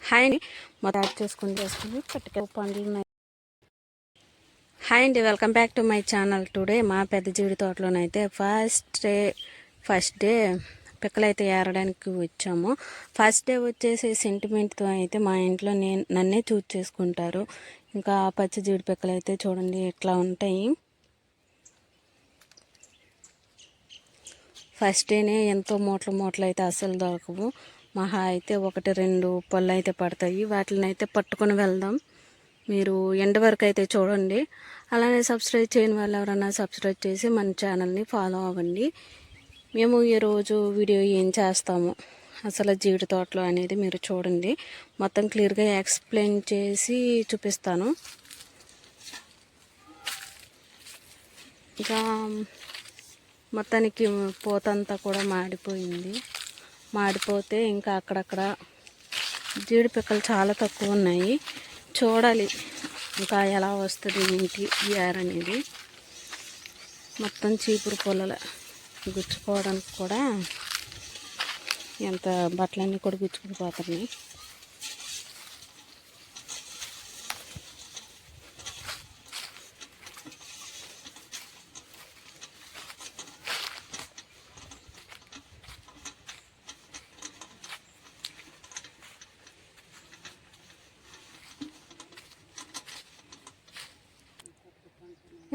Hi అండి, మొదలు add చేసుకుని పట్టుకే పండ్లు ఉన్నాయి. హాయ్ అండి, welcome back to my channel. Today మా పెద్ద జీడి తోటలోనైతే ఫస్ట్ డే పిక్కలైతే ఏరడానికి వచ్చాము. ఫస్ట్ డే వచ్చేసి సెంటిమెంట్తో అయితే మా ఇంట్లో నన్నే చూస్ చేసుకుంటారు. ఇంకా పచ్చి జీడి పిక్కలు అయితే చూడండి ఎట్లా ఉంటాయి. ఫస్ట్ డేనే ఎంతో మూటలు అయితే అస్సలు దొరకవు. మహా అయితే 1-2 పళ్ళు అయితే పడతాయి. వాటిని అయితే పట్టుకొని వెళ్దాం. మీరు ఎండ్ వరకు అయితే చూడండి. అలానే సబ్స్క్రైబ్ చేయని వాళ్ళు ఎవరైనా సబ్స్క్రైబ్ చేసి మన ఛానల్ని ఫాలో అవ్వండి. మేము ఈరోజు వీడియో ఏం చేస్తాము అసలు జీడి తోటలో అనేది మీరు చూడండి. మొత్తం క్లియర్గా ఎక్స్ప్లెయిన్ చేసి చూపిస్తాను. ఇంకా మొత్తానికి పూతంతా కూడా మాడిపోతే ఇంకా అక్కడక్కడ జీడి పిక్కలు చాలా తక్కువ ఉన్నాయి. చూడాలి ఇంకా ఎలా వస్తుంది ఏంటి ఇయర్ అనేది. మొత్తం చీపురు పొలల గుచ్చుకోవడానికి కూడా ఎంత బట్టలన్నీ కూడా గుచ్చుకుపోతున్నాయి.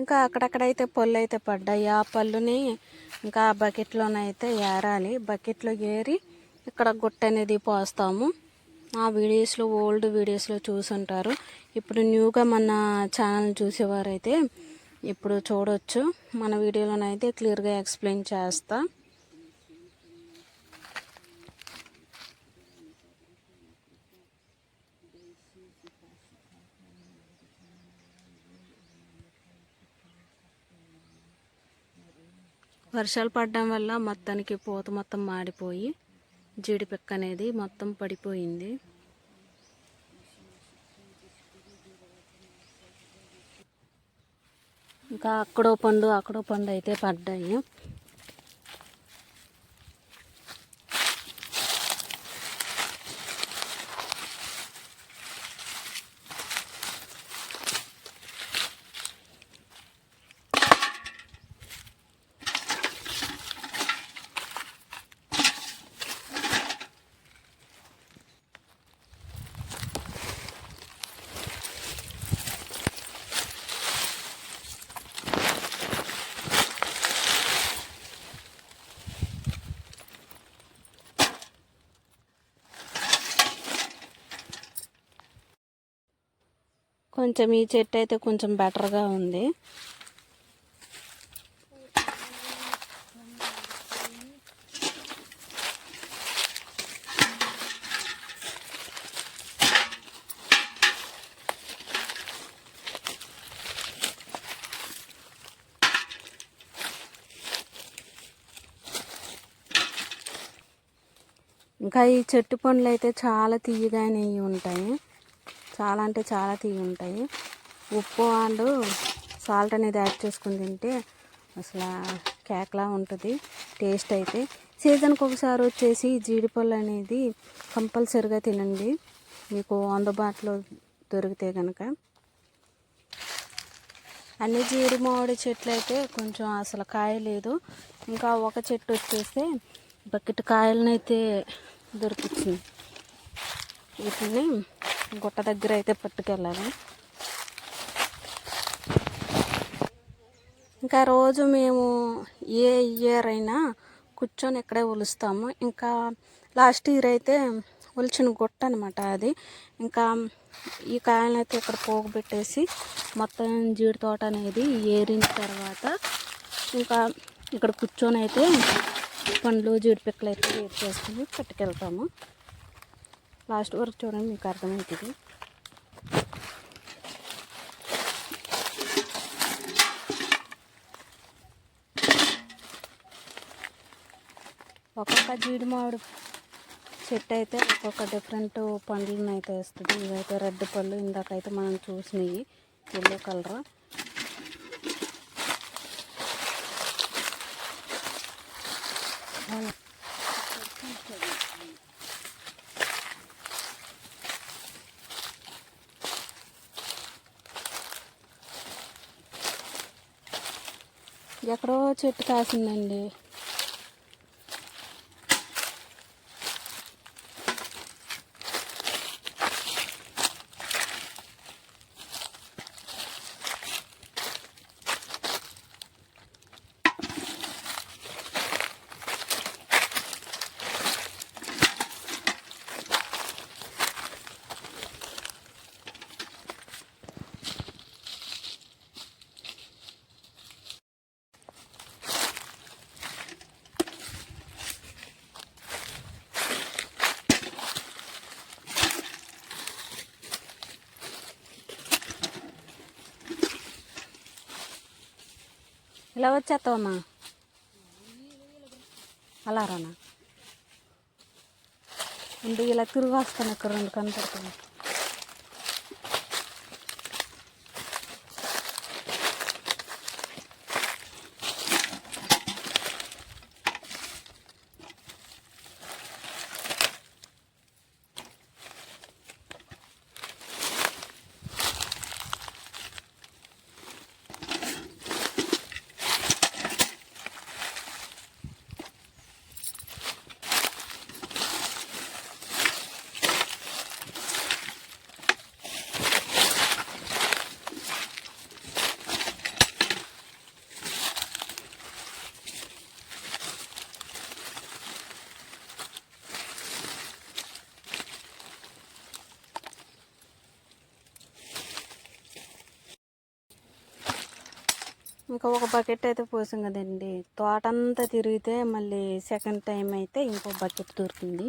ఇంకా అక్కడక్కడైతే పళ్ళు అయితే పడ్డాయి. ఆ పళ్ళుని ఇంకా బకెట్లోనైతే ఏరాలి. బకెట్లో ఏరి ఇక్కడ గుట్ట అనేది పోస్తాము. ఆ వీడియోస్లో ఓల్డ్ వీడియోస్లో చూసుంటారు. ఇప్పుడు న్యూగా మన ఛానల్ చూసేవారైతే ఇప్పుడు చూడవచ్చు. మన వీడియోలోనైతే క్లియర్గా ఎక్స్ప్లెయిన్ చేస్తా. వర్షాలు పడడం వల్ల మొత్తానికి పూత మొత్తం మాడిపోయి జీడిపిక్క అనేది మొత్తం పడిపోయింది. ఇంకా అక్కడో పండు అయితే పడ్డాయి. కొంచెం ఈ చెట్టు అయితే కొంచెం బెటర్గా ఉంది. ఇంకా ఈ చెట్టు పండ్లు అయితే చాలా తీయగానే ఉంటాయి. చాలా అంటే చాలా తీయ ఉంటాయి. ఉప్పు అండ్ సాల్ట్ అనేది యాడ్ చేసుకుని తింటే అసలు కేక్లా ఉంటుంది టేస్ట్ అయితే. సీజన్కి ఒకసారి వచ్చేసి జీడిపళ్ళు అనేది కంపల్సరిగా తినండి, మీకు అందుబాటులో దొరికితే కనుక. అన్ని జీడి మామిడి చెట్లు అయితే కొంచెం అసలు కాయ లేదు. ఇంకా ఒక చెట్టు వచ్చేస్తే బకెట్ కాయలనైతే దొరికించింది. వీటిని గుట్ట దగ్గర అయితే పట్టుకెళ్ళాలి. ఇంకా రోజు మేము ఏ ఇయర్ అయినా కూర్చొని ఇక్కడే ఒలుస్తాము. ఇంకా లాస్ట్ ఇయర్ అయితే ఒలిచిన గుట్ట అనమాట అది. ఇంకా ఈ కాయలను అయితే ఇక్కడ పోగుపెట్టేసి మొత్తం జీడి తోట అనేది ఏరిన తర్వాత ఇంకా ఇక్కడ కూర్చొని అయితే పండ్లు జీడి పిక్కలు అయితే వేడి చేసుకుని పట్టుకెళ్తాము. లాస్ట్ వరకు చూడండి, మీకు అర్థమవుతుంది. ఒక్కొక్క జీడి మామిడి చెట్టు అయితే ఒక్కొక్క డిఫరెంట్ పండ్లను అయితే వేస్తుంది. ఇవైతే రెడ్ పళ్ళు, ఇందాకైతే మనం చూసినవి ఎల్లో కలర్. ఎక్కడో చెట్టు కాసిందండి. ఇలా వచ్చేస్తావమ్మా, అలా రానా అంటే ఇలా తిరిగి వస్తాను. ఇక్కడ 2 కనపడుతుంది. ఇంకా ఒక బకెట్ అయితే పోసాం కదండి. తోటంతా తిరిగితే మళ్ళీ సెకండ్ టైం అయితే ఇంకో బకెట్ దొరికింది.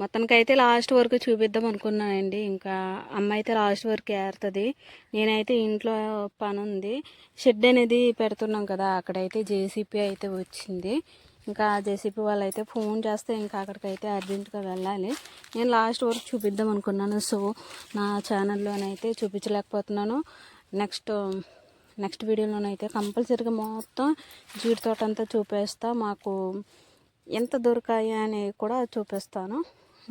మొత్తానికి అయితే లాస్ట్ వరకు చూపిద్దాం అనుకున్నానండి. ఇంకా అమ్మ అయితే లాస్ట్ వరకు ఏరుతుంది. నేనైతే ఇంట్లో పని ఉంది. షెడ్ అనేది పెడుతున్నాం కదా, అక్కడైతే జేసీపీ అయితే వచ్చింది. ఇంకా జేసీపీ వాళ్ళు అయితే ఫోన్ చేస్తే ఇంకా అక్కడికైతే అర్జెంటుగా వెళ్ళాలి. నేను లాస్ట్ వరకు చూపిద్దాం అనుకున్నాను. సో నా ఛానల్లోనైతే చూపించలేకపోతున్నాను. నెక్స్ట్ వీడియోలోనైతే కంపల్సరీగా మొత్తం జీడి తోట అంతా చూపిస్తా. మాకు ఎంత దొరికాయి అని కూడా చూపిస్తాను.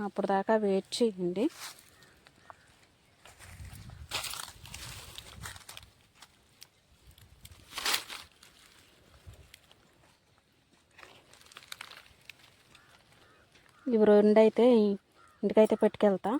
అప్పుడు దాకా వెయిట్ చేయండి. ఇవి 2 అయితే ఇంటికైతే పెట్టుకెళ్తా.